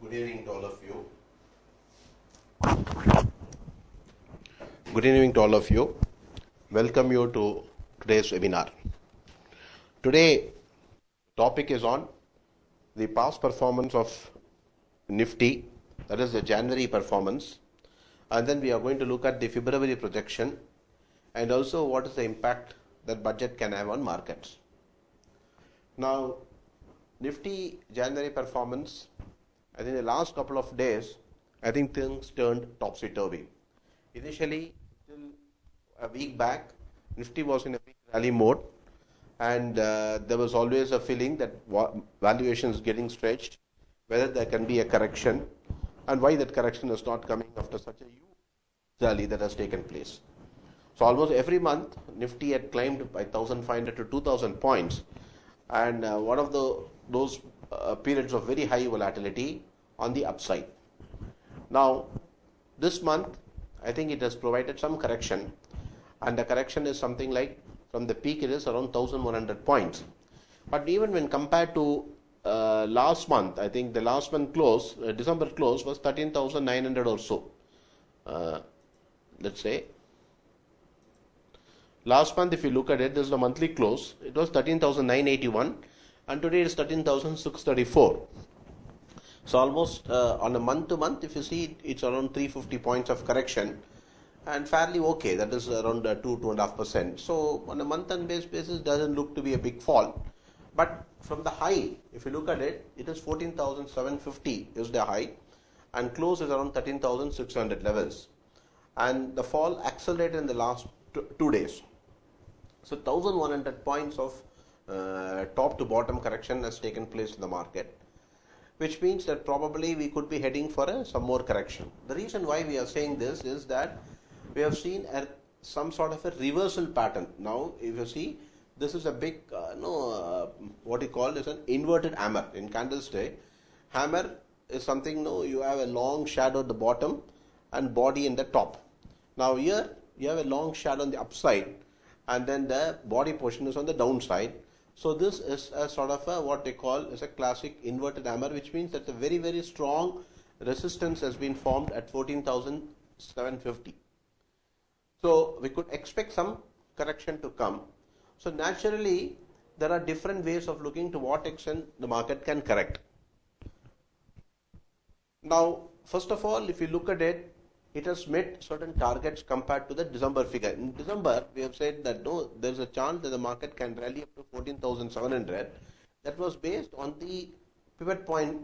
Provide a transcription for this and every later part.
Good evening to all of you. Good evening to all of you. Welcome you to today's webinar. Today, topic is on the past performance of Nifty, that is the January performance, and then we are going to look at the February projection and also what is the impact that budget can have on markets. Now, Nifty January performance, I think the last couple of days, I think things turned topsy-turvy. Initially, till a week back, Nifty was in a big rally mode, and there was always a feeling that valuation is getting stretched, whether there can be a correction, and why that correction is not coming after such a huge rally that has taken place. So almost every month, Nifty had climbed by 1,500 to 2,000 points, and one of those periods of very high volatility on the upside. Now, this month, I think it has provided some correction, and the correction is something like, from the peak it is around 1,100 points. But even when compared to last month, I think the last month close, December close was 13,900 or so. Let's say, last month if you look at it, this is the monthly close, it was 13,981 and today it is 13,634. So almost on a month to month, if you see, it's around 350 points of correction and fairly okay, that is around 2.5%. So on a month and base basis, doesn't look to be a big fall. But from the high, if you look at it, it is 14,750 is the high and close is around 13,600 levels. And the fall accelerated in the last 2 days. So 1,100 points of top to bottom correction has taken place in the market, which means that probably we could be heading for some more correction. The reason why we are saying this is that we have seen some sort of a reversal pattern. Now, if you see, this is a big, what you call is an inverted hammer in candlestick. Hammer is something, you have a long shadow at the bottom and body in the top. Now here, you have a long shadow on the upside and then the body portion is on the downside. So this is a sort of what they call is a classic inverted hammer, which means that a very, very strong resistance has been formed at 14,750. So we could expect some correction to come. So naturally, there are different ways of looking to what extent the market can correct. Now, first of all, if you look at it, it has met certain targets compared to the December figure. In December, we have said that no, there is a chance that the market can rally up to 14,700. That was based on the pivot point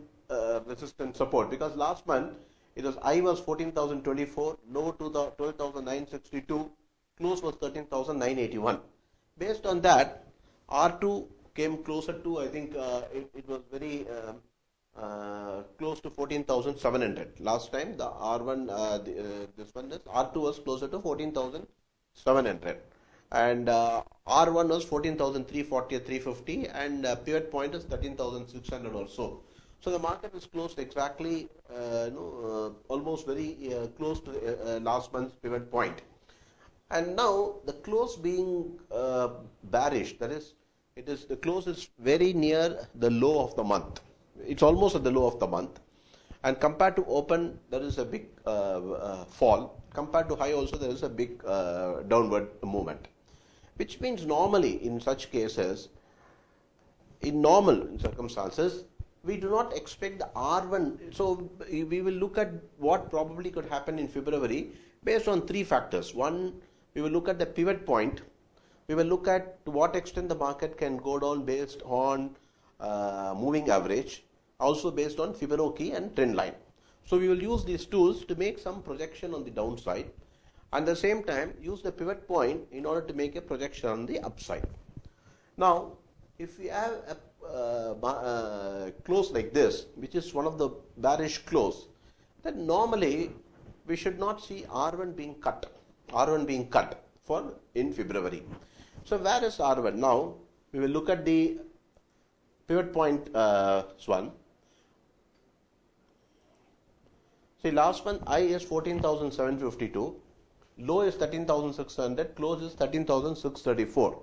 resistance support, because last month it was high was 14,024, low to the 12,962, close was 13,981. Based on that, R2 came closer to, I think it was very close to 14,700. Last time the R1, this one is R2 was closer to 14,700 and R1 was 14,340 or 350 and pivot point is 13,600 or so. So the market is closed exactly almost very close to last month's pivot point. And now the close being bearish, that is, the close is very near the low of the month. It's almost at the low of the month, and compared to open there is a big fall, compared to high also there is a big downward movement, which means normally in such cases, in normal circumstances, we do not expect the R1. So we will look at what probably could happen in February based on three factors. One, we will look at the pivot point. We will look at to what extent the market can go down based on moving average, also based on Fibonacci and trend line. So we will use these tools to make some projection on the downside and at the same time use the pivot point in order to make a projection on the upside. Now, if we have a close like this, which is one of the bearish close, then normally we should not see R1 being cut for in February. So where is R1? Now we will look at the pivot point one. See, last month high is 14,752, low is 13,600, close is 13,634.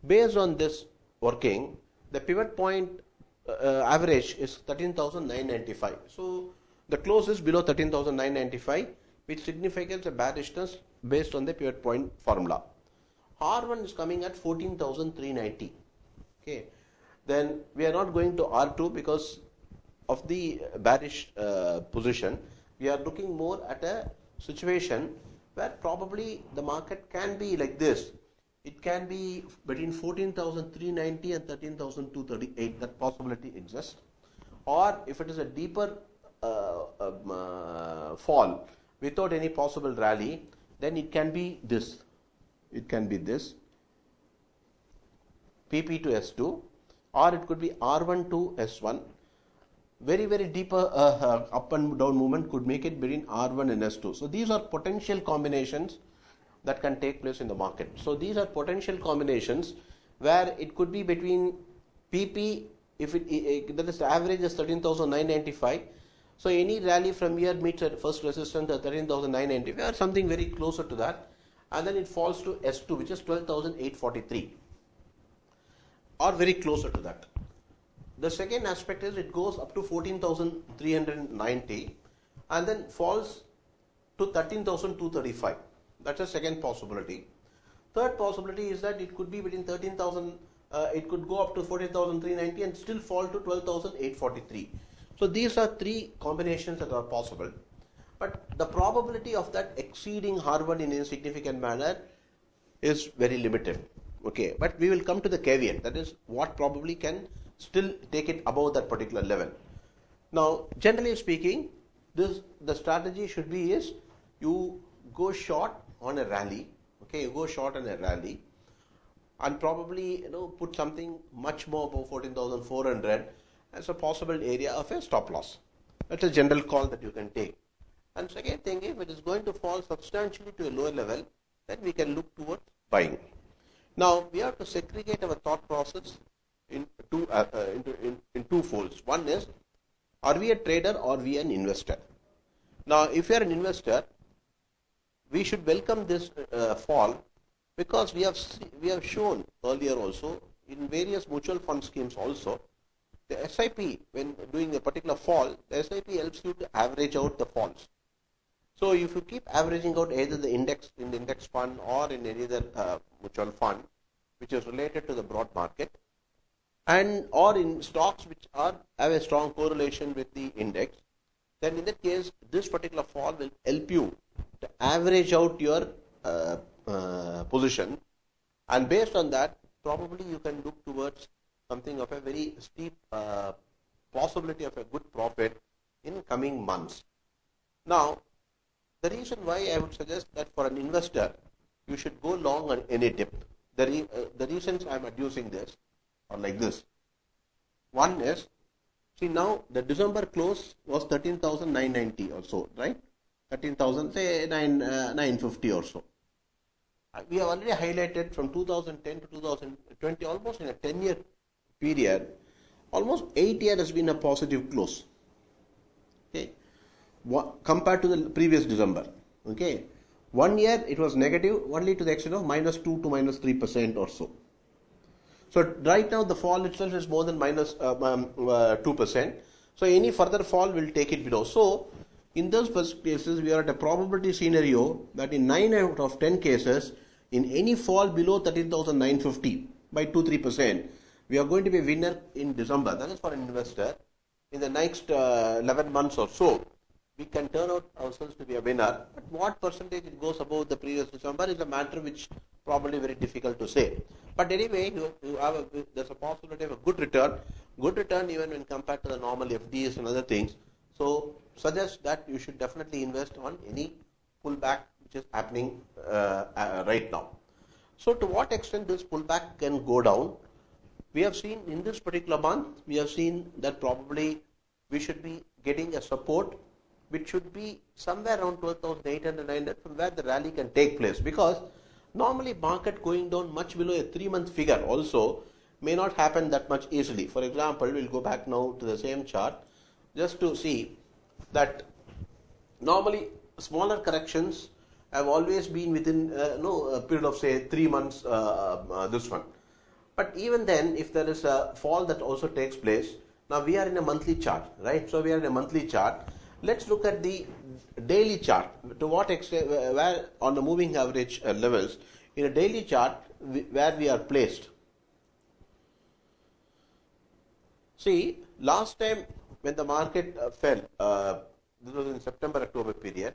Based on this working, the pivot point average is 13,995. So the close is below 13,995, which signifies a bearishness based on the pivot point formula. R1 is coming at 14,390. Okay, then we are not going to R2 because of the bearish position. We are looking more at a situation where probably the market can be like this. It can be between 14,390 and 13,238. That possibility exists. Or if it is a deeper fall without any possible rally, then it can be this. It can be this PP to S2, or it could be R1 to S1. Very, very deeper up and down movement could make it between R1 and S2. So these are potential combinations that can take place in the market. So these are potential combinations where it could be between PP, if that is the average is 13,995. So any rally from here meets at first resistance at 13,995 or something very closer to that, and then it falls to S2, which is 12,843 or very closer to that. The second aspect is it goes up to 14,390 and then falls to 13,235. That's a second possibility. Third possibility is that it could be between 13,000, it could go up to 14,390 and still fall to 12,843. So these are three combinations that are possible. But the probability of that exceeding R1 in a significant manner is very limited. Okay, but we will come to the caveat, that is what probably can still take it above that particular level. Now, generally speaking, the strategy should be is you go short on a rally. Okay, you go short on a rally, and probably put something much more above 14,400 as a possible area of a stop loss. That's a general call that you can take. And second thing, if it is going to fall substantially to a lower level, then we can look towards buying. Now we have to segregate our thought process in two folds. One is, are we a trader or are we an investor? Now if you are an investor, we should welcome this fall, because we have shown earlier also in various mutual fund schemes also, the SIP, when doing a particular fall, the SIP helps you to average out the falls. So if you keep averaging out either the index in the index fund or in any other mutual fund which is related to the broad market, and or in stocks which have a strong correlation with the index, then in that case this particular fall will help you to average out your position, and based on that probably you can look towards something of a very steep possibility of a good profit in coming months. Now the reason why I would suggest that for an investor you should go long on any dip, the reasons I am adducing this are like this. One is, see now the December close was 13,990 or so, right? 13,000, say 950 or so. We have already highlighted from 2010 to 2020, almost in a 10-year period, almost 8 years has been a positive close. Okay, compared to the previous December. Okay, 1 year it was negative only to the extent of -2 to -3% or so. So right now the fall itself is more than -2%. So any further fall will take it below. So in those cases we are at a probability scenario that in 9 out of 10 cases, in any fall below 13,950 by 2-3%, we are going to be a winner in December. That is for an investor. In the next 11 months or so, we can turn out ourselves to be a winner. But what percentage it goes above the previous December is a matter which probably very difficult to say. But anyway, there's a possibility of a good return even when compared to the normal FDs and other things. So suggest that you should definitely invest on any pullback which is happening right now. So to what extent this pullback can go down? We have seen in this particular month, we have seen that probably we should be getting a support which should be somewhere around 12,800, 900 from where the rally can take place, because normally market going down much below a 3-month figure also may not happen that much easily. For example, we'll go back now to the same chart just to see that normally smaller corrections have always been within a period of say 3 months, this one. But even then, if there is a fall that also takes place, Now we are in a monthly chart, right? So we are in a monthly chart. Let's look at the daily chart. To what extent, where on the moving average levels, in a daily chart, where we are placed. See, last time when the market fell, this was in September-October period,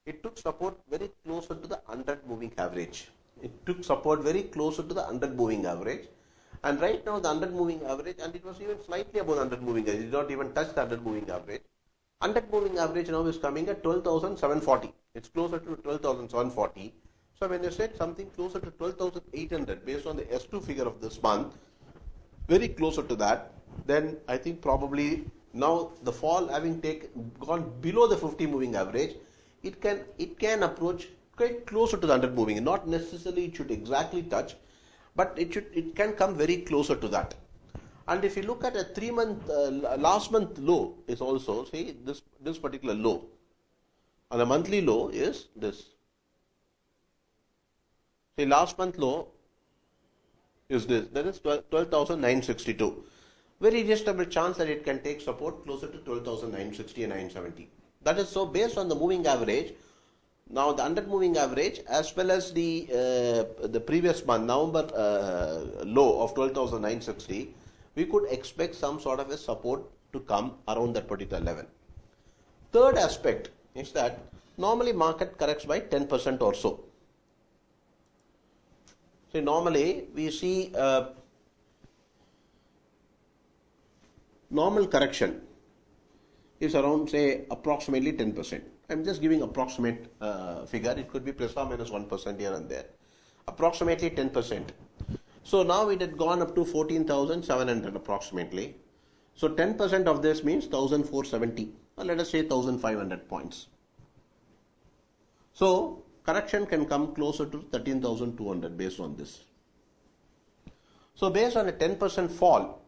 it took support very closer to the 100 moving average. It took support very closer to the 100 moving average. And right now the 100 moving average, and it was even slightly above 100 moving average, it did not even touch the 100 moving average. 100 moving average now is coming at 12,740. It's closer to 12,740. So when you said something closer to 12,800 based on the S2 figure of this month, very closer to that, then I think probably now the fall having gone below the 50 moving average, it can approach quite closer to the 100 moving. Not necessarily it should exactly touch, but it can come very closer to that. And if you look at a 3-month last month low is also, see, this particular low, and a monthly low is this. See, last month low is this, that is 12,962. Very reasonable chance that it can take support closer to 12,960 and 970. That is so based on the moving average. Now the 100 moving average as well as the previous month November low of 12,960, we could expect some sort of a support to come around that particular level. Third aspect is that normally market corrects by 10% or so. So normally we see normal correction is around, say, approximately 10%. I'm just giving approximate figure. It could be plus or minus 1% here and there. Approximately 10%. So now it had gone up to 14,700 approximately. So 10% of this means 1,470, or let us say 1,500 points. So correction can come closer to 13,200 based on this. So based on a 10% fall,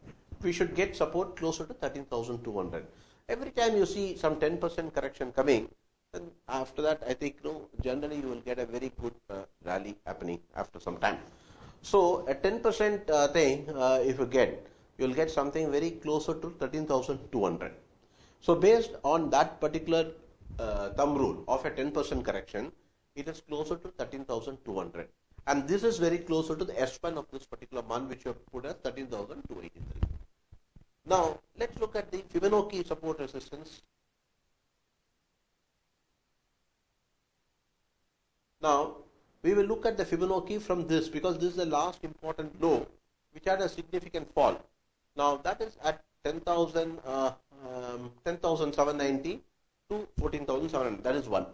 we should get support closer to 13,200. Every time you see some 10% correction coming, then after that I think generally you will get a very good rally happening after some time. So a 10% thing if you will get something very closer to 13,200. So based on that particular thumb rule of a 10% correction, it is closer to 13,200. And this is very closer to the S1 of this particular month, which you have put as 13,283. Now, let's look at the Fibonacci support resistance. Now, we will look at the Fibonacci from this, because this is the last important low which had a significant fall. Now, that is at 10,790 to 14,700. That is one.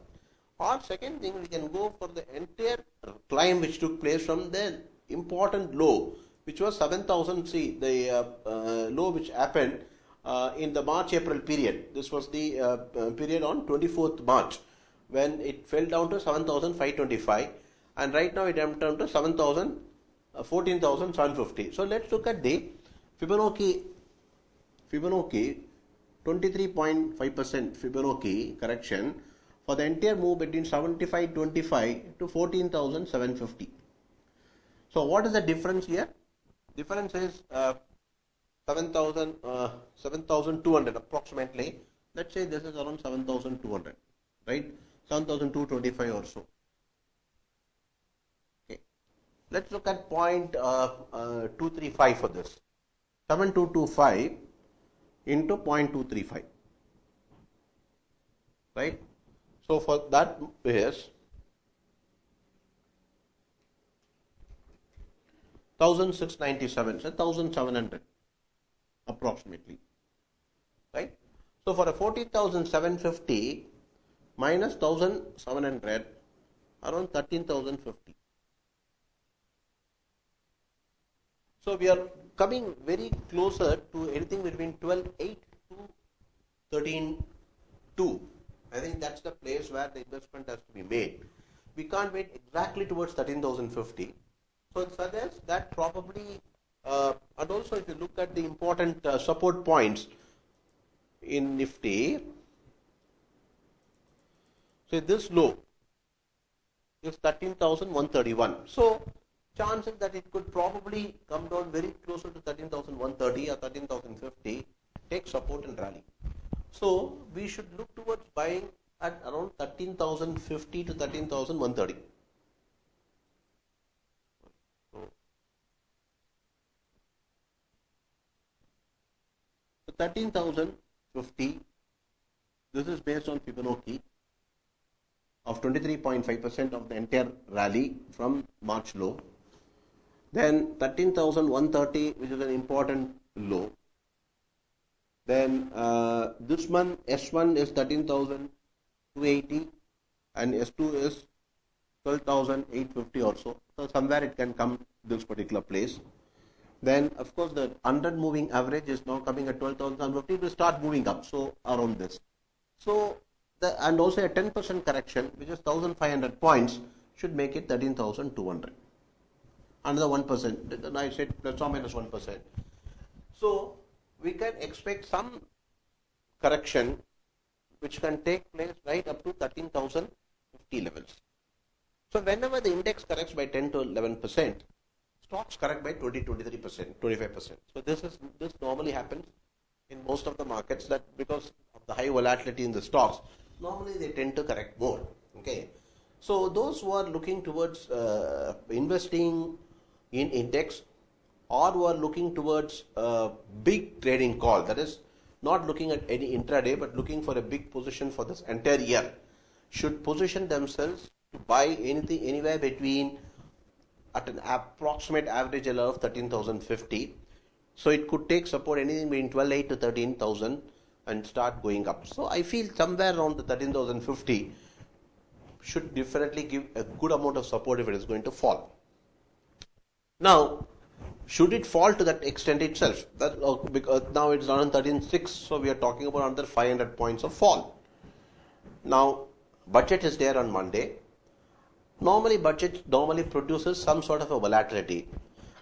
Or second thing, we can go for the entire climb which took place from the important low, which was 7,000. See, the low which happened in the March-April period. This was the period on 24th March when it fell down to 7,525, and right now it went down to 14,750. So let's look at the Fibonacci 23.5% Fibonacci correction for the entire move between 75.25 to 14,750. So what is the difference here? Difference is 7,200 approximately. Let's say this is around 7,200, right? 7,225 or so. Okay. Let's look at point 235 for this. 7,225 into 0.235, right? So for that is 1,697, so 1,700 approximately, right? So for a 14,750 minus 1,700, around 13,050. So we are coming very closer to anything between 12.8 to 13.2. I think that's the place where the investment has to be made. We can't wait exactly towards 13,050. So it suggests that probably, and also if you look at the important support points in Nifty, so this low is 13,131. So chances that it could probably come down very closer to 13,130 or 13,050 take support and rally. So we should look towards buying at around 13,050 to 13,130. So 13,050, this is based on Fibonacci of 23.5% of the entire rally from March low. Then 13,130, which is an important low. Then this one, S1 is 13,280 and S2 is 12,850 or so. So somewhere it can come this particular place. Then of course the 100 moving average is now coming at 12,050. It will start moving up, so around this. So and also a 10% correction, which is 1,500 points, should make it 13,200. Another 1%. Then I said plus or minus 1%. So we can expect some correction which can take place right up to 13,050 levels. So whenever the index corrects by 10 to 11%, stocks correct by 20-23%, 25%. So this normally happens in most of the markets, that because of the high volatility in the stocks, normally they tend to correct more. Okay, so those who are looking towards investing in index, or who are looking towards a big trading call, that is not looking at any intraday but looking for a big position for this entire year, should position themselves to buy anything anywhere between at an approximate average level of 13,050. So it could take support anything between 12,800 to 13,000 and start going up. So I feel somewhere around the 13,050 should definitely give a good amount of support if it is going to fall. Now, should it fall to that extent itself? Because now it's around 13,600, so we are talking about another 500 points of fall. Now, budget is there on Monday. Normally, budget produces some sort of a volatility,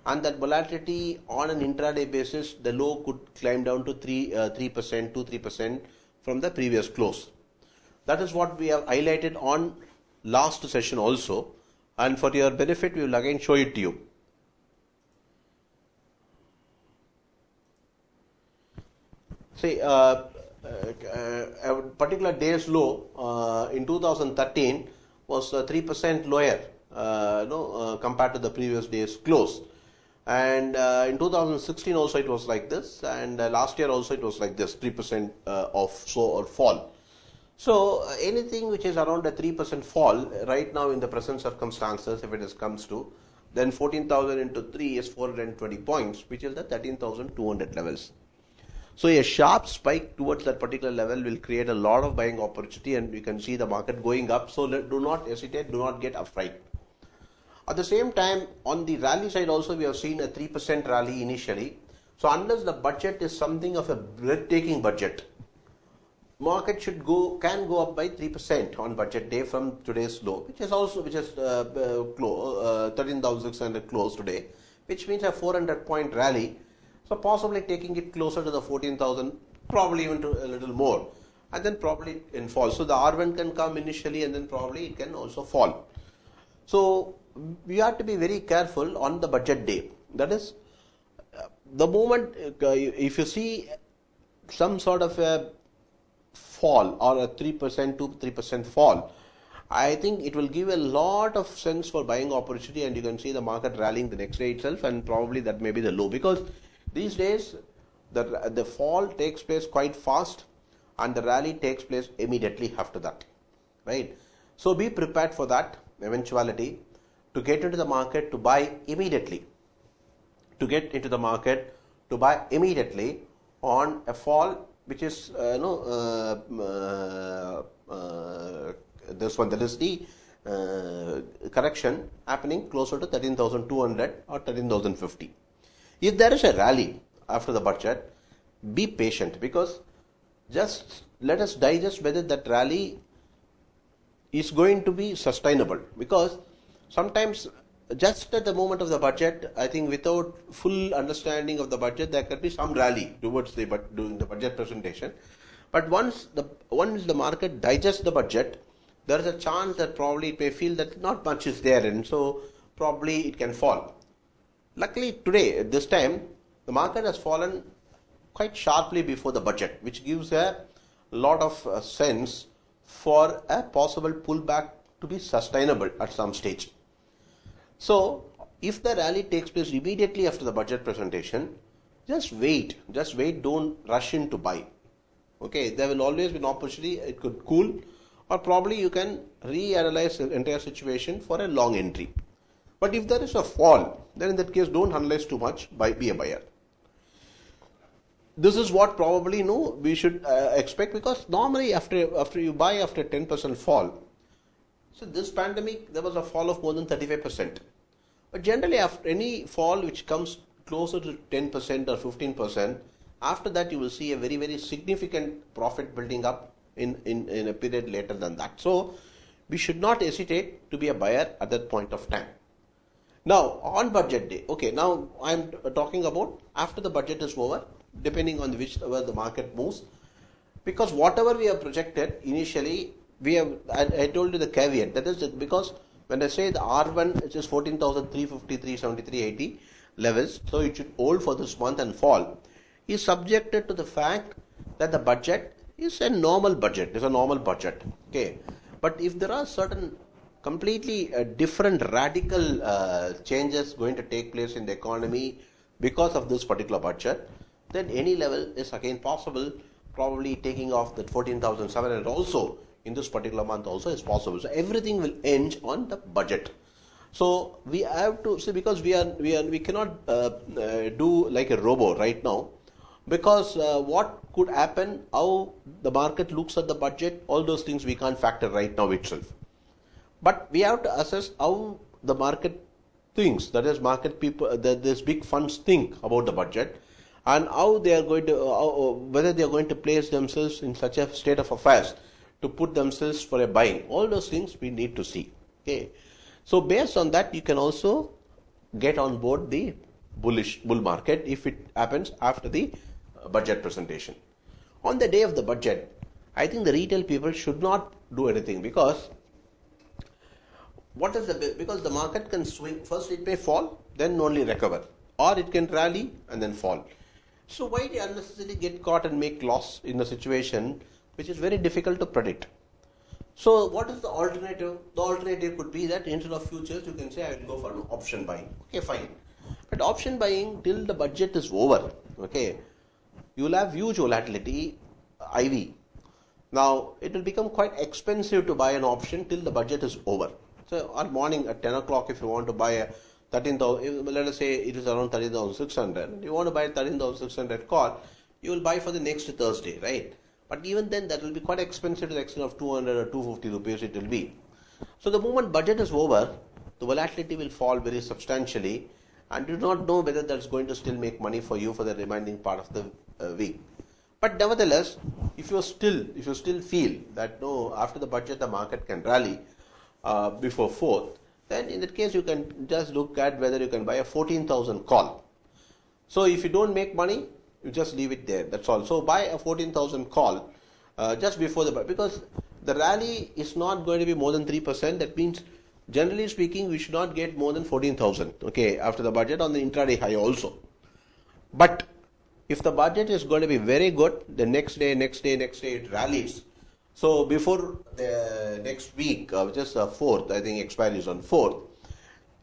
and that volatility on an intraday basis, the low could climb down to 3% from the previous close. That is what we have highlighted on last session also, and for your benefit, we will again show it to you. See, a particular day's low in 2013 was 3% lower, compared to the previous day's close. And in 2016 also it was like this, and last year also it was like this, 3% or fall. So anything which is around a 3% fall right now in the present circumstances, if it comes to, then 14,000 into 3 is 420 points, which is the 13,200 levels. So a sharp spike towards that particular level will create a lot of buying opportunity, and you can see the market going up. So do not hesitate, do not get afraid. At the same time, on the rally side also, we have seen a 3% rally initially. So unless the budget is something of a breathtaking budget, market can go up by 3% on budget day from today's low, which is 13,600 close today, which means a 400-point rally. So possibly taking it closer to the 14,000, probably even to a little more, and then probably it can fall. So the R1 can come initially, and then probably it can also fall. So we have to be very careful on the budget day. That is, the moment if you see some sort of a fall or a 3% to 3% fall, I think it will give a lot of sense for buying opportunity, and you can see the market rallying the next day itself, and probably that may be the low, because these days the fall takes place quite fast and the rally takes place immediately after that, right? So be prepared for that eventuality, to get into the market to buy immediately, on a fall which is this one, that is the correction happening closer to 13,200 or 13,050. If there is a rally after the budget, be patient, because just let us digest whether that rally is going to be sustainable, because sometimes just at the moment of the budget, I think without full understanding of the budget, there could be some rally towards during the budget presentation. But once the market digests the budget, there is a chance that probably it may feel that not much is there, and so probably it can fall. Luckily today, at this time, the market has fallen quite sharply before the budget, which gives a lot of sense for a possible pullback to be sustainable at some stage. So if the rally takes place immediately after the budget presentation, just wait, don't rush in to buy. Okay, there will always be an opportunity, it could cool, or probably you can reanalyze the entire situation for a long entry. But if there is a fall, then in that case don't analyze too much, be a buyer. This is what probably we should expect, because normally after you buy after 10% fall, so this pandemic there was a fall of more than 35%. But generally after any fall which comes closer to 10% or 15%, after that you will see a very, very significant profit building up in a period later than that. So we should not hesitate to be a buyer at that point of time. Now on budget day, okay, now I am talking about after the budget is over, depending on where the market moves, because whatever we have projected initially, I told you the caveat, that is because when I say the R1, which is 14,350, 370, 380 levels, so it should hold for this month and fall, is subjected to the fact that the budget is a normal budget, okay. But if there are certain completely different radical changes going to take place in the economy because of this particular budget, then any level is again possible, probably taking off that 14,700 also in this particular month also is possible. So everything will hinge on the budget. So we have to see, because we cannot do like a robo right now, because what could happen, how the market looks at the budget, all those things we can't factor right now itself. But we have to assess how the market thinks, that is market people, these big funds think about the budget, and how they are going to, whether they are going to place themselves in such a state of affairs to put themselves for a buying. All those things we need to see. Okay, so based on that, you can also get on board the bull market if it happens after the budget presentation. On the day of the budget, I think the retail people should not do anything, because because the market can swing. First it may fall, then only recover, or it can rally and then fall. So why do you unnecessarily get caught and make loss in a situation which is very difficult to predict? So what is the alternative? The alternative could be that instead of futures, you can say I will go for an option buying. Okay, fine. But option buying till the budget is over, okay, you will have huge volatility, IV. Now it will become quite expensive to buy an option till the budget is over. So on morning at 10 o'clock, if you want to buy a 13,000, let us say it is around 13,600, you want to buy 13,600 call, you will buy for the next Thursday, right? But even then that will be quite expensive to the extent of 200 or 250 rupees it will be. So the moment budget is over, the volatility will fall very substantially, and you do not know whether that's going to still make money for you for the remaining part of the week. But nevertheless, if you still feel that no, after the budget the market can rally before 4th, then in that case you can just look at whether you can buy a 14,000 call. So if you don't make money, you just leave it there, that's all. So buy a 14,000 call just before because the rally is not going to be more than 3%. That means generally speaking we should not get more than 14,000, okay, after the budget on the intraday high also. But if the budget is going to be very good, the next day it rallies. So before the next week, which is 4th, I think expiry is on 4th,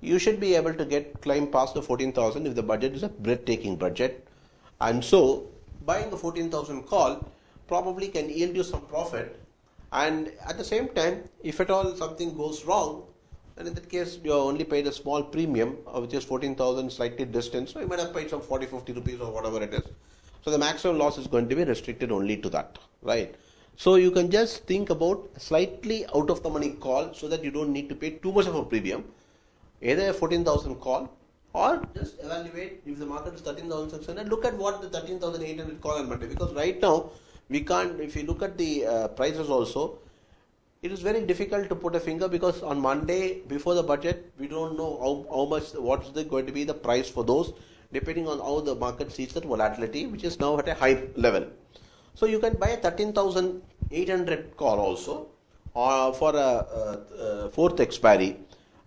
you should be able to climb past the 14,000 if the budget is a breathtaking budget. And so buying the 14,000 call probably can yield you some profit. And at the same time, if at all something goes wrong, then in that case you only paid a small premium, which is 14,000 slightly distant. So you might have paid some 40-50 rupees or whatever it is. So the maximum loss is going to be restricted only to that, right? So you can just think about slightly out of the money call, so that you don't need to pay too much of a premium, either a 14,000 call, or just evaluate if the market is 13,600, look at what the 13,800 call on Monday, because right now we can't, if you look at the prices also, it is very difficult to put a finger, because on Monday before the budget we don't know how much, what's going to be the price for those, depending on how the market sees that volatility, which is now at a high level. So you can buy a 13,800 call also for a 4th expiry,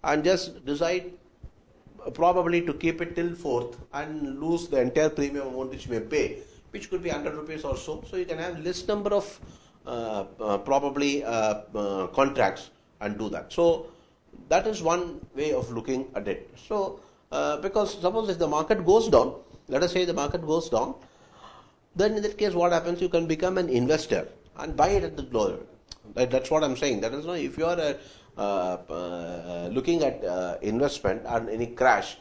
and just decide probably to keep it till 4th and lose the entire premium amount which you may pay which could be 100 rupees or so. So you can have less number of contracts and do that. So that is one way of looking at it. So because suppose if the market goes down, let us say the market goes down, then in that case what happens, you can become an investor and buy it at the lower. That's what I'm saying. That is why if you are looking at investment and any crash,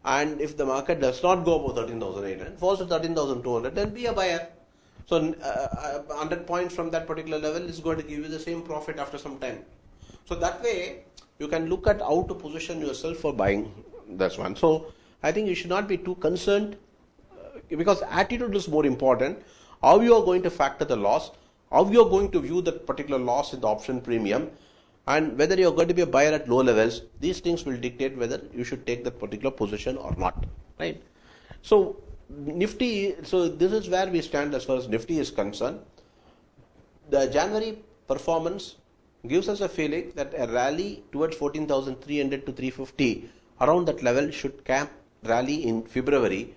and if the market does not go above 13,800, falls to 13,200, then be a buyer. So 100 points from that particular level is going to give you the same profit after some time. So that way you can look at how to position yourself for buying. That's one. So I think you should not be too concerned, because attitude is more important. How you are going to factor the loss, how you are going to view that particular loss in the option premium, and whether you are going to be a buyer at low levels, these things will dictate whether you should take that particular position or not, right? So Nifty, so this is where we stand as far as Nifty is concerned. The January performance gives us a feeling that a rally towards 14,300 to 350 around that level should cap rally in February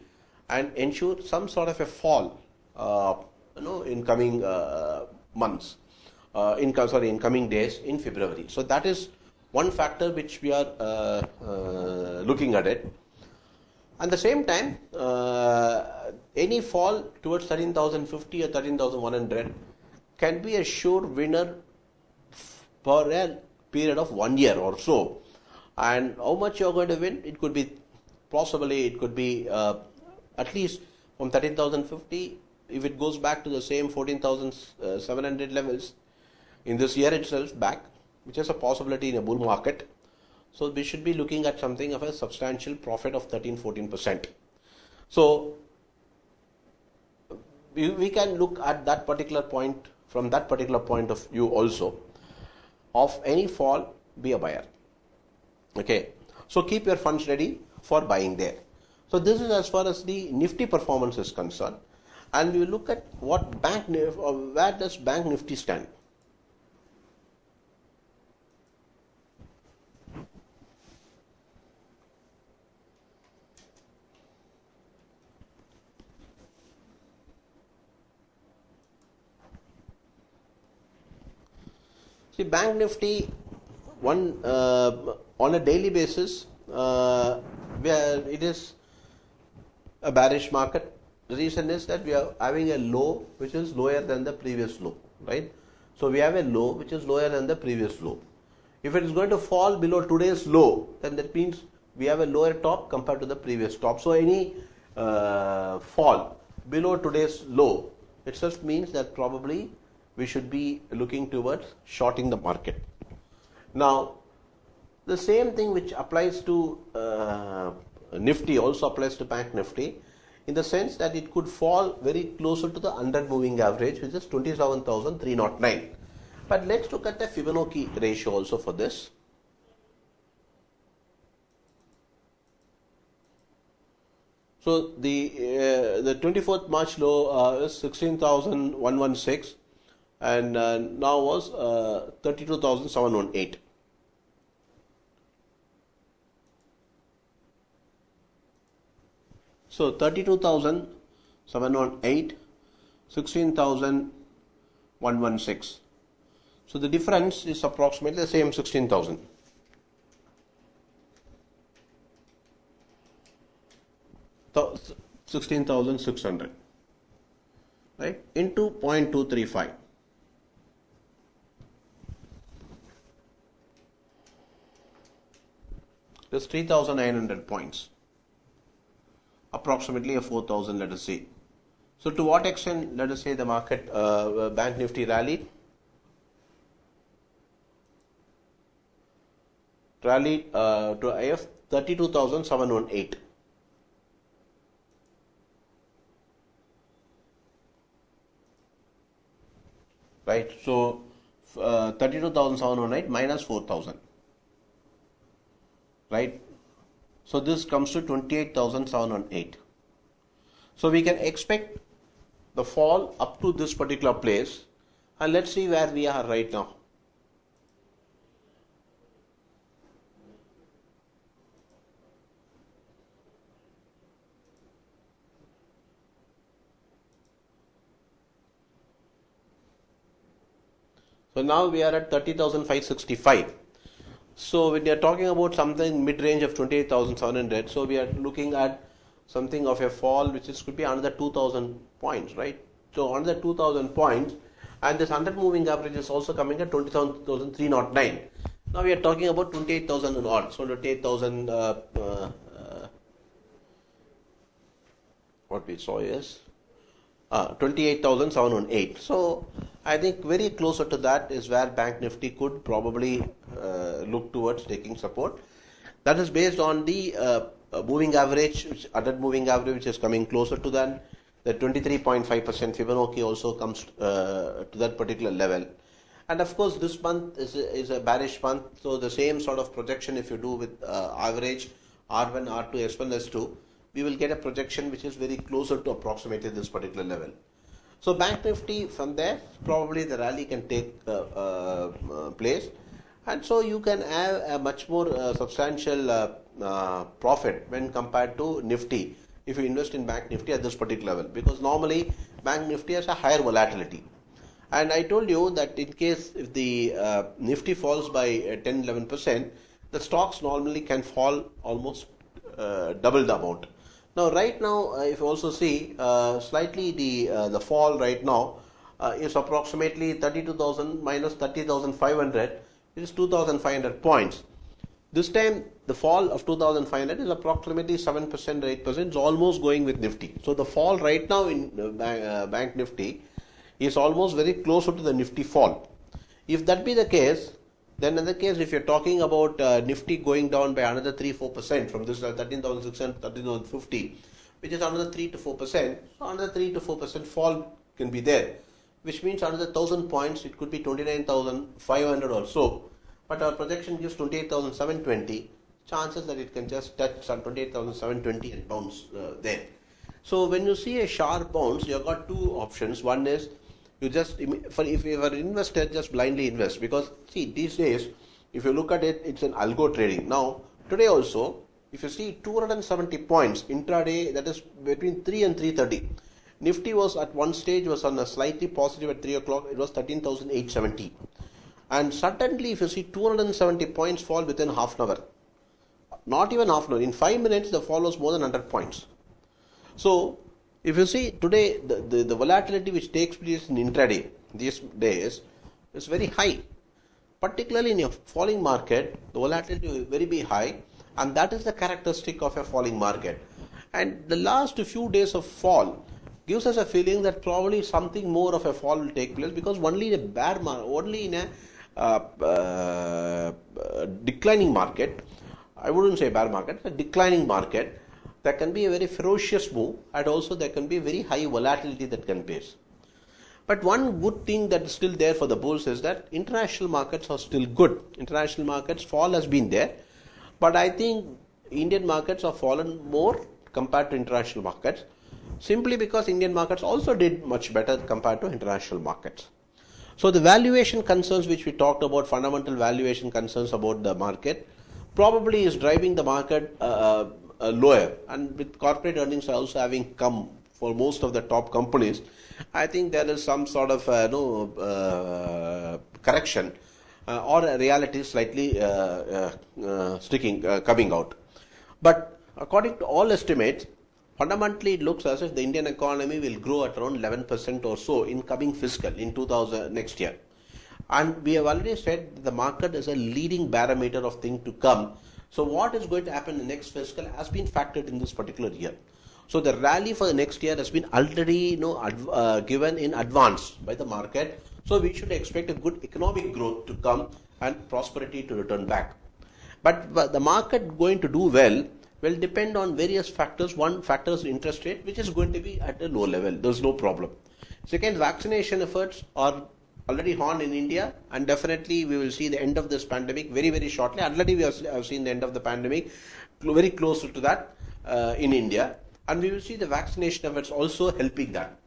and ensure some sort of a fall in coming months, in coming days in February. So that is one factor which we are looking at it. At the same time, any fall towards 13,050 or 13,100 can be a sure winner for a period of 1 year or so. And how much you are going to win? It could be at least from 13,050. If it goes back to the same 14,700 levels in this year itself back, which is a possibility in a bull market. So we should be looking at something of a substantial profit of 13-14%. So we can look at that particular point from that particular point of view also. Of any fall, be a buyer. Okay. So keep your funds ready for buying there. So this is as far as the Nifty performance is concerned. And we will look at what where does Bank Nifty stand. See, Bank Nifty on a daily basis, where it is a bearish market. The reason is that we are having a low which is lower than the previous low, right? So we have a low which is lower than the previous low. If it is going to fall below today's low, then that means we have a lower top compared to the previous top. So any fall below today's low itself means that probably we should be looking towards shorting the market. Now, the same thing which applies to Nifty also applies to Bank Nifty, in the sense that it could fall very closer to the 100 moving average, which is 27,309. But let's look at the Fibonacci ratio also for this. So the 24th March low is 16,116 and now was 32,718. So 32,718, 16,116. So the difference is approximately the same 16,000. So 16,600, right, into 0.235. That's 3,900 points. Approximately a 4,000, let us say. So to what extent, let us say, the market Bank Nifty rallied to IF 32,718. Right, so 32,718 minus 4,000. Right. So this comes to 28,708. So we can expect the fall up to this particular place, and let's see where we are right now. So now we are at 30,565. So when you are talking about something mid-range of 28,700, so we are looking at something of a fall which is could be another 2,000 points, right? So another 2,000 points, and this 100 moving average is also coming at 20,309. Now we are talking about 28,000 and odd. So 28,000. What we saw is 28,708. So I think very closer to that is where Bank Nifty could probably look towards taking support. That is based on the moving average, other moving average, which is coming closer to that. The 23.5% Fibonacci also comes to that particular level. And of course, this month is a bearish month. So the same sort of projection if you do with average R1, R2, S1, S2, we will get a projection which is very closer to approximately this particular level. So Bank Nifty from there, probably the rally can take place. And so you can have a much more substantial profit when compared to Nifty if you invest in Bank Nifty at this particular level, because normally Bank Nifty has a higher volatility. And I told you that in case if the Nifty falls by 10-11%, the stocks normally can fall almost double the amount. Now right now if you also see slightly the fall right now is approximately 32,000 minus 30,500, it is 2,500 points. This time the fall of 2,500 is approximately 7% or 8%. It's almost going with Nifty. So the fall right now in Bank Nifty is almost very closer to the Nifty fall. If that be the case, then in the case if you're talking about Nifty going down by another 3-4% from this 13,600 13,050, which is another 3 to 4%, so another 3 to 4% fall can be there, which means another 1,000 points, it could be 29,500 or so. But our projection gives 28,720, chances that it can just touch some 28,720 and bounce there. So when you see a sharp bounce, you have got two options. One is you just, if you are an investor, just blindly invest, because see these days, if you look at it, it's an algo trading. Now today also, if you see 270 points intraday, that is between 3 and 3:30. Nifty was at one stage was on a slightly positive at 3 o'clock. It was 13,870. And suddenly, if you see 270 points fall within half an hour, not even half an hour, in 5 minutes, the fall was more than 100 points. So, if you see today, the volatility which takes place in intraday these days is very high. Particularly in a falling market, the volatility will very high, and that is the characteristic of a falling market. And the last few days of fall gives us a feeling that probably something more of a fall will take place, because only in a bear market, only in a declining market, I wouldn't say bear market, a declining market, there can be a very ferocious move, and also there can be very high volatility that can base. But one good thing that is still there for the bulls is that international markets are still good. International markets fall has been there, but I think Indian markets have fallen more compared to international markets, simply because Indian markets also did much better compared to international markets. So the valuation concerns which we talked about, fundamental valuation concerns about the market, probably is driving the market lower. And with corporate earnings also having come for most of the top companies, I think there is some sort of correction or a reality slightly coming out. But according to all estimates, fundamentally it looks as if the Indian economy will grow at around 11% or so in coming fiscal in next year. And we have already said the market is a leading barometer of things to come. So what is going to happen in the next fiscal has been factored in this particular year. So the rally for the next year has been already given in advance by the market. So we should expect a good economic growth to come and prosperity to return back. But the market going to do well will depend on various factors. One factor is interest rate, which is going to be at a low level. There's no problem. Second, vaccination efforts are already on in India, and definitely we will see the end of this pandemic very shortly. Already we have seen the end of the pandemic, very close to that in India, and we will see the vaccination efforts also helping that.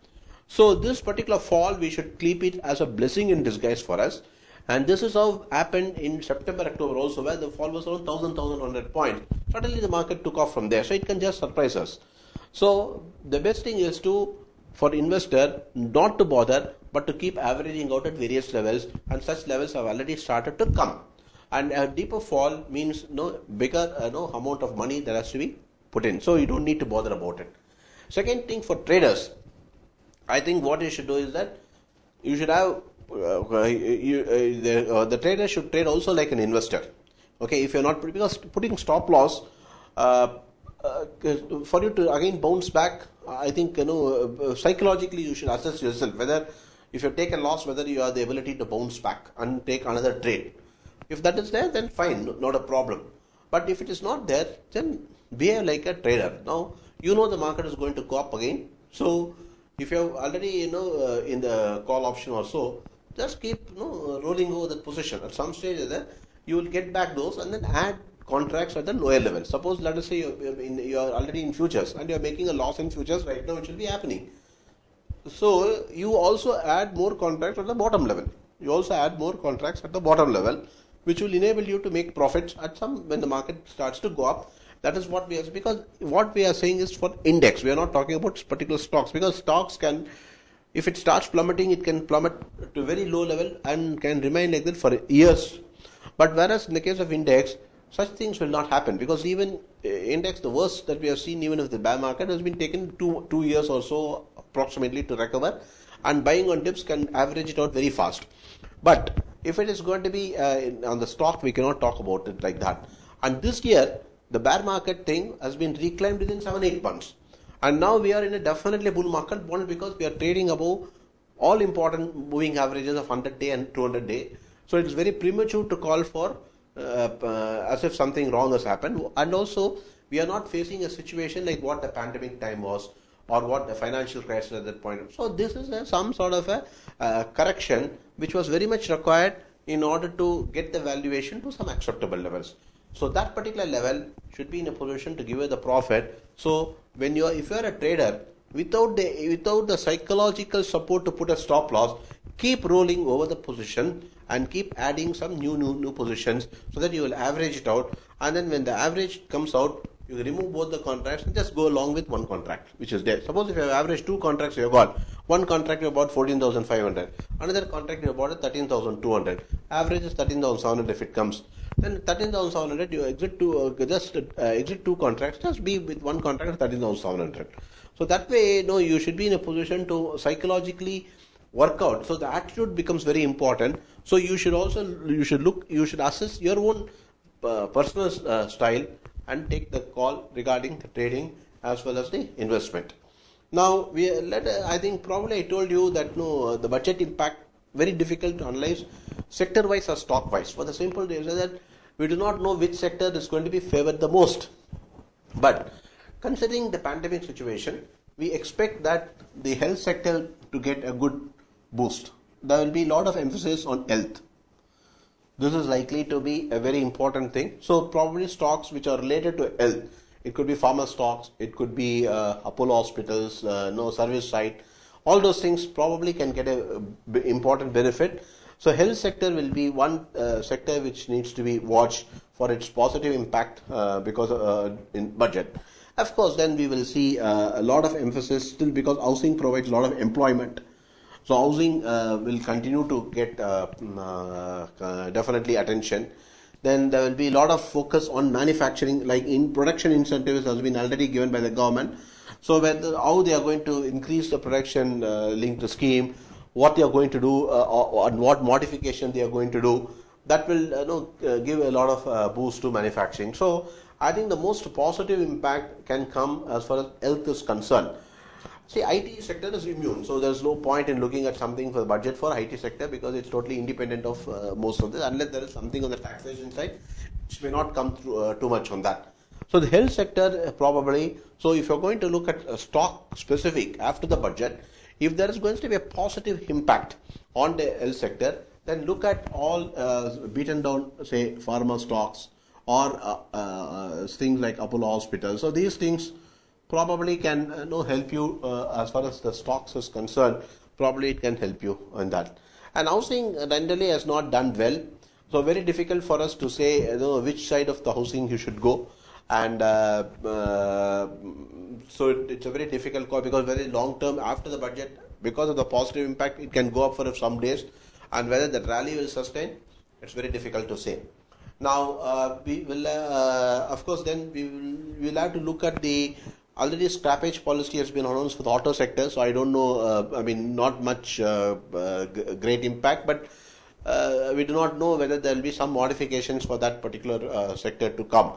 So this particular fall, we should keep it as a blessing in disguise for us. And this is how happened in September, October also, where the fall was around 1,100 points. Suddenly the market took off from there. So it can just surprise us. So the best thing is to for investor not to bother, but to keep averaging out at various levels, and such levels have already started to come. And a deeper fall means no bigger no amount of money that has to be put in. So you don't need to bother about it. Second thing for traders, I think what you should do is that you should have the trader should trade also like an investor. Okay, if you're not because putting stop loss for you to again bounce back, I think psychologically you should assess yourself whether if you take a loss, whether you have the ability to bounce back and take another trade. If that is there, then fine, not a problem. But if it is not there, then behave like a trader. Now you know the market is going to go up again. So if you have already in the call option or so, just keep rolling over that position. At some stage there, you will get back those and then add contracts at the lower level. Suppose let us say you are already in futures and you are making a loss in futures right now, it will be happening. So you also add more contracts at the bottom level. You also add more contracts at the bottom level, which will enable you to make profits at some when the market starts to go up. That is what we are, because what we are saying is for index. We are not talking about particular stocks, because stocks can, if it starts plummeting, it can plummet to very low level and can remain like that for years. But whereas in the case of index, such things will not happen, because even index, the worst that we have seen even if the bear market has been taken 2 years or so approximately to recover, and buying on dips can average it out very fast. But if it is going to be on the stock, we cannot talk about it like that. And this year, the bear market thing has been reclaimed within 7-8 months. And now we are in a definitely bull market, one because we are trading above all important moving averages of 100-day and 200-day. So it is very premature to call for as if something wrong has happened. And also, we are not facing a situation like what the pandemic time was or what the financial crisis at that point. So this is some sort of a correction which was very much required in order to get the valuation to some acceptable levels. So that particular level should be in a position to give you the profit. So when if you are a trader, without the psychological support to put a stop loss, keep rolling over the position and keep adding some new positions so that you will average it out. And then when the average comes out, you remove both the contracts and just go along with one contract which is there. Suppose if you have averaged 2 contracts, you have got one contract you bought 14,500, another contract you bought at 13,200, average is 13,700 if it comes. Then 13,700 you exit exit 2 contracts, just be with one contract at 13,700. So that way, you should be in a position to psychologically work out. So the attitude becomes very important. So you should assess your own personal style and take the call regarding the trading as well as the investment. Now I think probably I told you that the budget impact very difficult to analyze sector wise or stock wise, for the simple reason that we do not know which sector is going to be favored the most. But considering the pandemic situation, we expect that the health sector to get a good boost. There will be a lot of emphasis on health. This is likely to be a very important thing. So probably stocks which are related to health. It could be pharma stocks, it could be Apollo hospitals, service site. All those things probably can get a important benefit. So health sector will be one sector which needs to be watched for its positive impact because in budget. Of course, then we will see a lot of emphasis still because housing provides a lot of employment. So housing will continue to get definitely attention. Then there will be a lot of focus on manufacturing, like in production incentives has been already given by the government. So how they are going to increase the production linked scheme, what they are going to do, and what modification they are going to do, that will give a lot of boost to manufacturing. So I think the most positive impact can come as far as health is concerned. See, IT sector is immune, so there's no point in looking at something for the budget for IT sector because it's totally independent of most of this, unless there is something on the taxation side which may not come through too much on that. So the health sector probably, so if you're going to look at a stock specific after the budget, if there is going to be a positive impact on the health sector, then look at all beaten down, say, pharma stocks or things like Apollo hospitals. So these things probably can help you as far as the stocks is concerned. Probably it can help you on that. And housing generally has not done well, so very difficult for us to say which side of the housing you should go. and so it's a very difficult call, because very long term after the budget, because of the positive impact, it can go up for some days, and whether that rally will sustain, it's very difficult to say. Now we will of course then we will have to look at the already scrappage policy has been announced for the auto sector, so I don't know, I mean not much great impact, but we do not know whether there will be some modifications for that particular sector to come.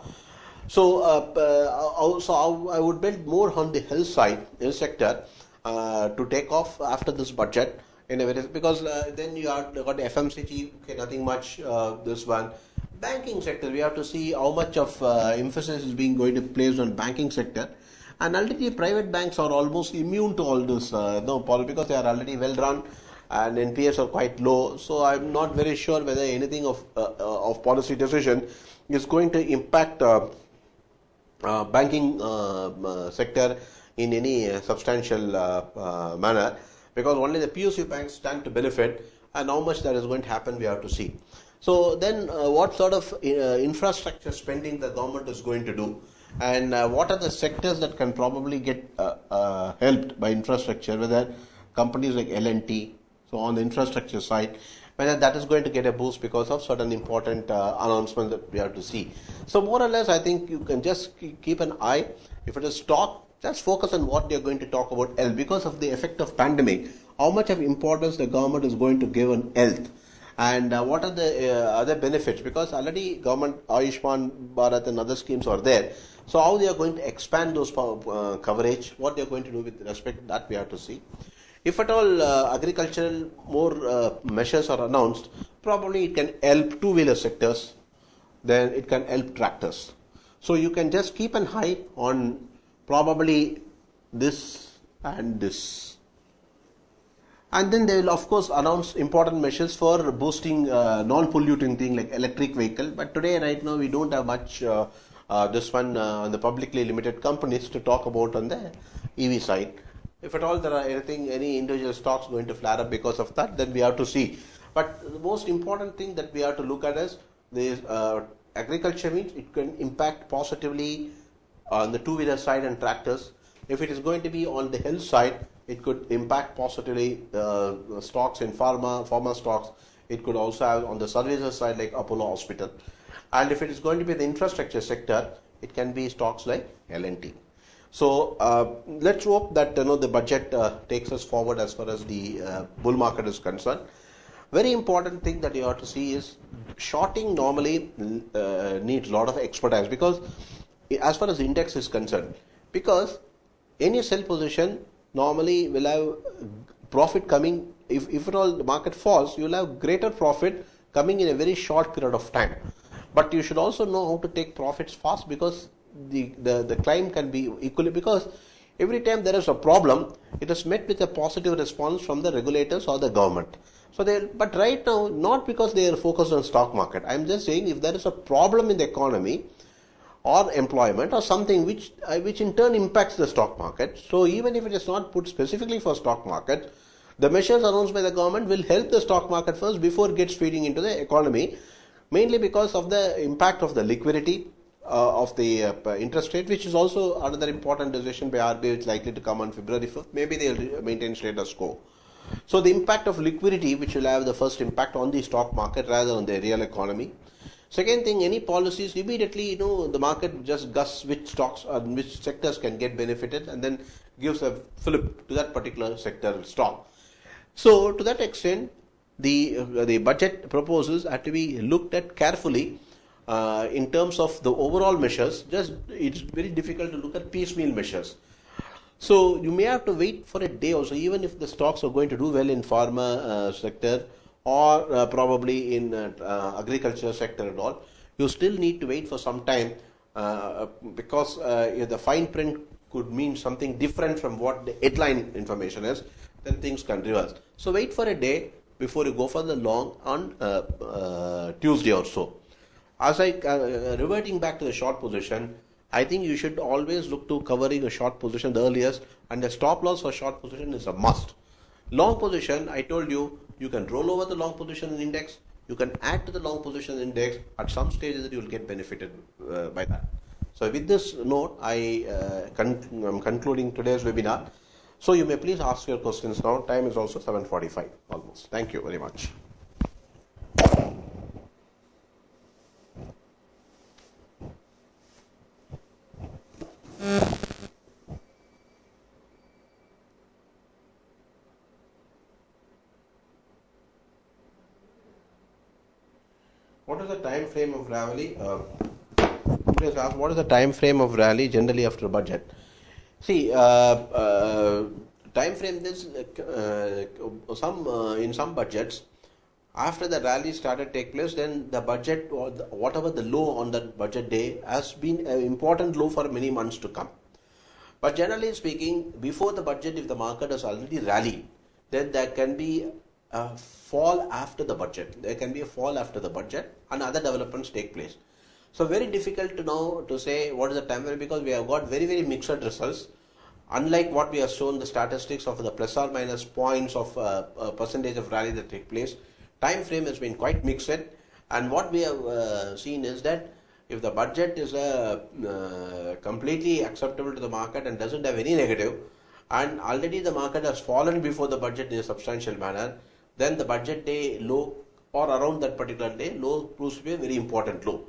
So also I would bet more on the health side, health sector, to take off after this budget in a way, because then you have got FMCG, okay, nothing much, this one. Banking sector, we have to see how much of emphasis is being going to place on banking sector. And ultimately, private banks are almost immune to all this, because they are already well run and NPS are quite low. So I'm not very sure whether anything of policy decision is going to impact banking sector in any substantial manner, because only the PSU banks stand to benefit, and how much that is going to happen we have to see. So then what sort of infrastructure spending the government is going to do, and what are the sectors that can probably get helped by infrastructure, whether companies like L&T, so on the infrastructure side, whether that is going to get a boost because of certain important announcements that we have to see. So more or less, I think you can just keep an eye. If it is stock, just focus on what they are going to talk about health, because of the effect of pandemic, how much of importance the government is going to give on health. And what are the other benefits, because already government Ayushman Bharat and other schemes are there. So how they are going to expand those coverage, what they are going to do with respect to that, we have to see. If at all agricultural more measures are announced, probably it can help two-wheeler sectors, then it can help tractors. So you can just keep an eye on probably this and this. And then they will of course announce important measures for boosting non-polluting thing like electric vehicle. But today, right now, we don't have much this one on the publicly limited companies to talk about on the EV side. If at all there are any individual stocks going to flare up because of that, then we have to see. But the most important thing that we have to look at is the agriculture means it can impact positively on the two-wheeler side and tractors. If it is going to be on the health side, it could impact positively stocks in pharma stocks. It could also have on the services side like Apollo Hospital. And if it is going to be the infrastructure sector, it can be stocks like L&T. So let's hope that the budget takes us forward as far as the bull market is concerned. Very important thing that you have to see is shorting normally needs a lot of expertise, because as far as the index is concerned, because any sell position normally will have profit coming. If at all the market falls, you will have greater profit coming in a very short period of time. But you should also know how to take profits fast, because the climb can be equally, because every time there is a problem, it is met with a positive response from the regulators or the government. So but right now, not because they are focused on stock market. I am just saying, if there is a problem in the economy or employment or something which in turn impacts the stock market, so even if it is not put specifically for stock market, the measures announced by the government will help the stock market first before it gets feeding into the economy, mainly because of the impact of the liquidity of the interest rate, which is also another important decision by RBI, which is likely to come on February 5th. Maybe they will maintain status quo. So the impact of liquidity, which will have the first impact on the stock market rather than the real economy. Second thing, any policies, immediately, the market just guesses which stocks or which sectors can get benefited, and then gives a flip to that particular sector stock. So to that extent, the budget proposals have to be looked at carefully in terms of the overall measures. It's very difficult to look at piecemeal measures. So you may have to wait for a day also, even if the stocks are going to do well in pharma sector or probably in agriculture sector and all. You still need to wait for some time because the fine print could mean something different from what the headline information is. Then things can reverse. So wait for a day before you go for the long on Tuesday or so. As reverting back to the short position, I think you should always look to covering a short position the earliest, and the stop loss for short position is a must. Long position, I told you, you can roll over the long position in index, you can add to the long position index. At some stage that you will get benefited by that. So with this note, I'm concluding today's webinar. So you may please ask your questions now. Time is also 7:45 almost. Thank you very much. What is the time frame of rally? Please ask, what is the time frame of rally generally after budget? See, time frame is in some budgets. After the rally started take place, then the budget or whatever the low on that budget day has been an important low for many months to come. But generally speaking, before the budget, if the market has already rallied, then there can be a fall after the budget. There can be a fall after the budget and other developments take place. So very difficult to know to say what is the time frame, because we have got very, very mixed results. Unlike what we have shown the statistics of the plus or minus points of percentage of rally that take place, time frame has been quite mixed. And what we have seen is that if the budget is completely acceptable to the market and doesn't have any negative, and already the market has fallen before the budget in a substantial manner, then the budget day low or around that particular day low proves to be a very important low.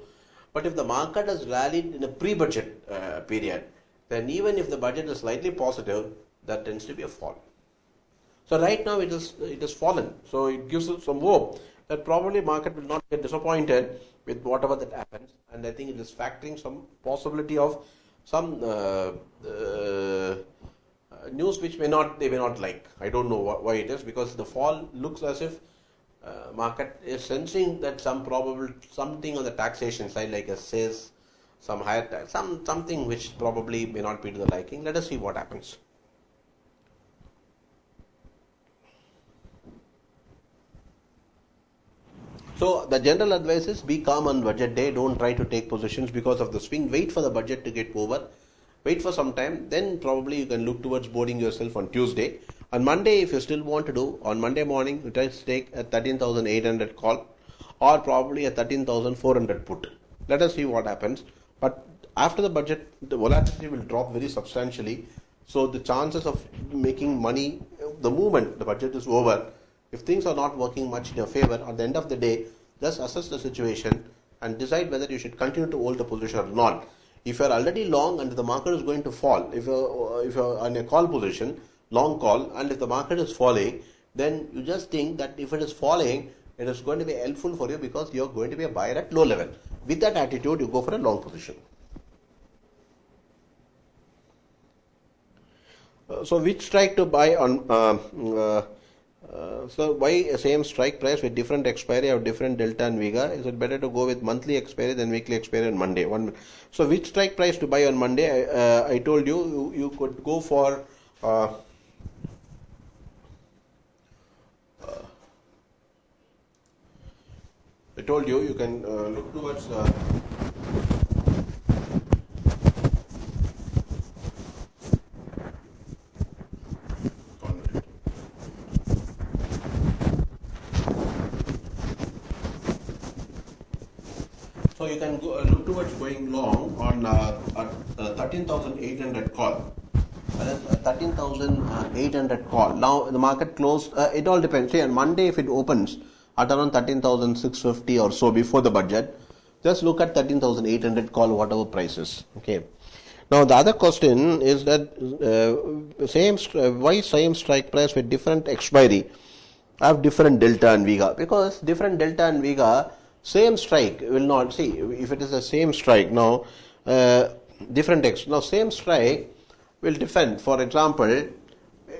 But if the market has rallied in a pre-budget period, then even if the budget is slightly positive, that tends to be a fall. So right now it is fallen. So it gives us some hope that probably market will not get disappointed with whatever that happens. And I think it is factoring some possibility of some news which they may not like. I don't know why it is, because the fall looks as if market is sensing that something on the taxation side, like a cess, some higher tax, something which probably may not be to the liking. Let us see what happens. So the general advice is be calm on budget day. Don't try to take positions because of the swing. Wait for the budget to get over. Wait for some time. Then probably you can look towards boarding yourself on Tuesday. On Monday, if you still want to do, on Monday morning, you try to take a 13,800 call or probably a 13,400 put. Let us see what happens. But after the budget, the volatility will drop very substantially. So the chances of making money, the moment the budget is over, if things are not working much in your favor, at the end of the day, just assess the situation and decide whether you should continue to hold the position or not. If you are already long and the market is going to fall, if you are on a call position, long call, and if the market is falling, then you just think that if it is falling, it is going to be helpful for you because you are going to be a buyer at low level. With that attitude, you go for a long position. So which strike to buy on? So why a same strike price with different expiry of different delta and vega? Is it better to go with monthly expiry than weekly expiry on Monday? So which strike price to buy on Monday? I told you could go for I told you can look towards so you can go, look towards going long on 13,800 call. 13,800 call. Now the market closed. It all depends. See, on Monday, if it opens at around 13,650 or so before the budget, just look at 13,800 call, whatever prices. Okay. Now the other question is that why same strike price with different expiry have different delta and vega? Because different delta and vega, same strike will not see if it is the same strike. Now same strike will defend. For example,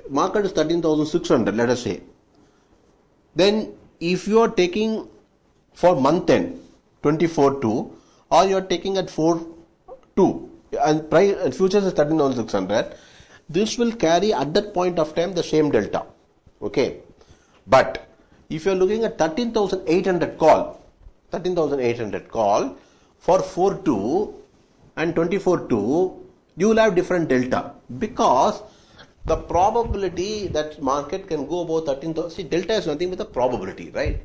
market is 13,600, let us say. Then if you are taking for month end 24/2 or you are taking at 4/2 and price and futures is 13,600, this will carry at that point of time the same delta. Okay, but if you are looking at 13,800 call for 4/2 and 24/2, you will have different delta, because the probability that market can go above 13,000, see, delta is nothing but the probability, right?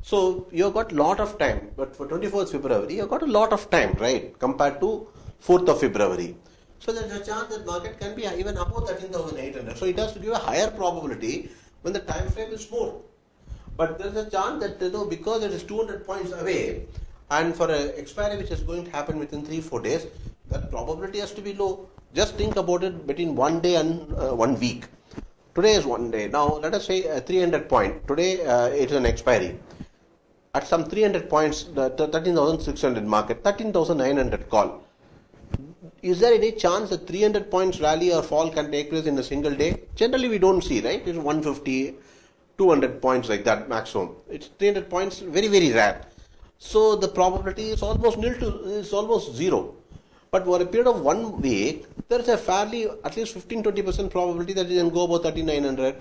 So you have got lot of time, but for 24th February, you have got a lot of time, right? Compared to 4th of February. So there is a chance that market can be even above 13,800. So it has to give a higher probability when the time frame is small. But there is a chance that because it is 200 points away, and for an expiry which is going to happen within 3-4 days, that probability has to be low. Just think about it between 1 day and 1 week. Today is 1 day. Now let us say 300 point. Today it is an expiry. At some 300 points, the 13,600 market, 13,900 call. Is there any chance that 300 points rally or fall can take place in a single day? Generally we don't see, right? It's 150, 200 points like that maximum. It's 300 points, very, very rare. So the probability is almost nil to, is almost zero. But for a period of 1 week, there is a fairly, at least 15-20% probability that it can go about 3,900.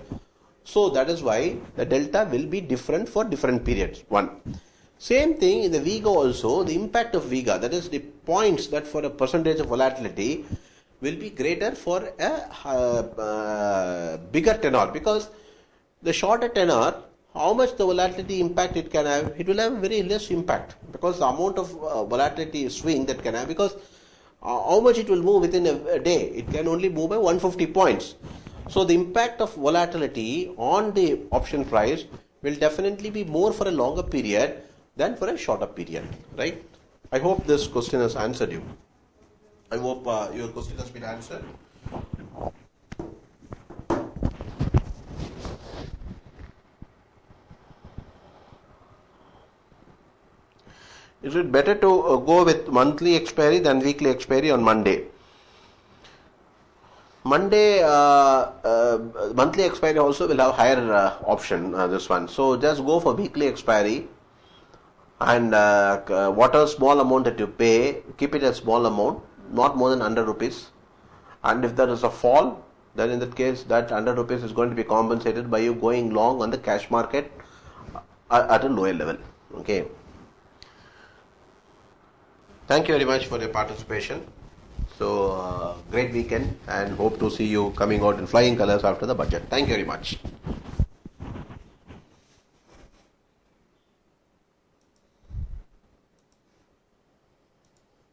So that is why the delta will be different for different periods. One. Same thing in the Vega also, the impact of Vega, that is the points that for a percentage of volatility will be greater for a bigger tenor, because the shorter tenor, how much the volatility impact it can have, it will have very less impact, because the amount of volatility swing that can have, because how much it will move within a day, it can only move by 150 points. So the impact of volatility on the option price will definitely be more for a longer period than for a shorter period, right? I hope this question has answered you. I hope your question has been answered. Is it better to go with monthly expiry than weekly expiry on Monday? Monday, monthly expiry also will have higher option, this one. So just go for weekly expiry, and whatever small amount that you pay, keep it a small amount, not more than 100 rupees. And if there is a fall, then in that case, that 100 rupees is going to be compensated by you going long on the cash market at a lower level. Okay. Thank you very much for your participation. So, great weekend, and hope to see you coming out in flying colors after the budget. Thank you very much.